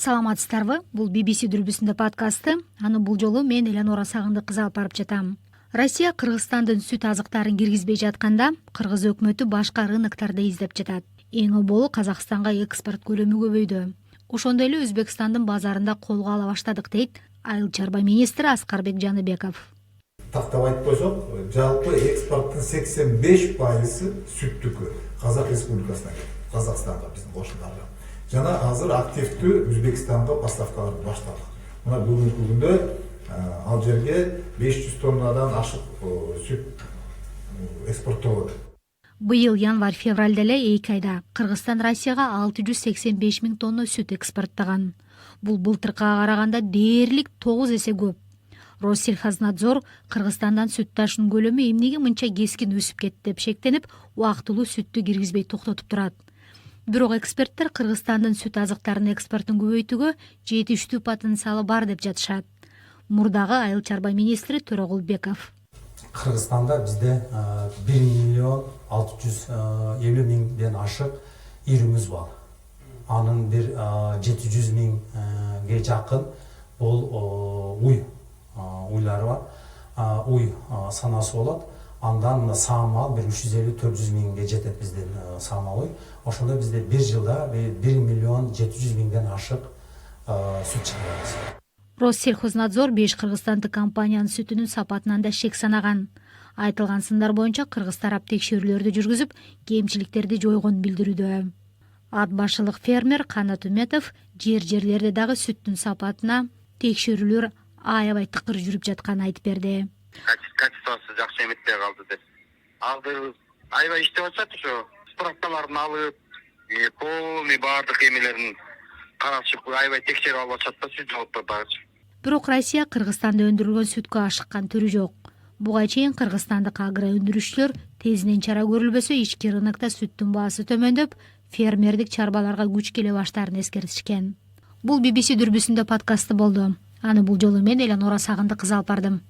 Саламатсыздарбы? Бул BBC дүрбүсүндө подкасты. Аны бул жолу мен Эленора Сагындык кызы алып барып жатам. Россия Кыргызстандын сүт азыктарын киргизбей жатканда Кыргыз өкмөтү башка рыноктарды издеп жатат. Эң оболу Казакстанга экспорт көлөмү көбөйдү. Ошондой эле Өзбекстандын базарында колго ала баштадык дейт Айыл чарба министри Аскарбек Жаныбеков. Тактап айтып койсок, жалпы экспорттун 85% сүттүкү Казак Республикасына кетет, Казакстанга, биздин кошуналарга. Жана азыр активдүү Өзбекстанга поставкаларды баштадык. Мына бүгүнкү күндө ал жерге 500 тоннадан ашык сүт экспорттолот. Быйыл январь-февралда эле 2 айда Кыргызстан Россияга 685 миң тонна сүт экспорттогон. Бул былтыркыга караганда дээрлик 9 эсе көп. Россельхознадзор Кыргызстандан сүт ташуунун көлөмү эмнеге мынча кескин өсүп кетти деп шектенип, убактылуу сүттү киргизбей токтотуп турат. Бирок эксперттер Кыргызстандын сүт азыктарынын экспортун көбөйтүүгө жетиштүү потенциалы бар деп жатышат. Мурдагы айыл чарба министри Төрөгулбеков. Кыргызстанда бизде 1 миллион 650 миңден ашык ирүүбүз бар. Анын бир 700 миңге жакын бул уйлары бар. Уй санасы болот. Андан саамал бир 350-400 миңге жетет биздин саамал уй. Ошондо бизде бир жылда 1 миллион 700 миңден ашык сүт чыгарабыз. Россельхознадзор 5 кыргызстандык компаниянын сүтүнүн сапатынан да шек санаган. Айтылган сындар боюнча кыргыз тарап текшерүүлөрдү жүргүзүп, кемчиликтерди жойгонун билдирүүдө. Ат башылык фермер Канат Үметов жерлерде дагы сүттүн сапатына текшерүүлөр аябай тыкыр жүрүп жатканын айтып берди. Качествосы жакшы эметпей калды деп. Алды аябай иштеп атышат ошо. Справкаларын алып, полный баардык эмелерин карашып, аябай текшерип алып атышат да сүт заводдордагычы. Бирок Россия Кыргызстанда өндүрүлгөн сүткө ашыккан түрү жок. Буга чейин кыргызстандык агро өндүрүүчүлөр тезинен чара көрүлбөсө ички рынокто сүттүн баасы төмөндөп, фермердик чарбаларга күч келе баштаарын эскертишкен. Бул BBC дүрбүсүндө подкасты болду. Аны бул жолу мен Эленора Сагындык кызы алып бардым.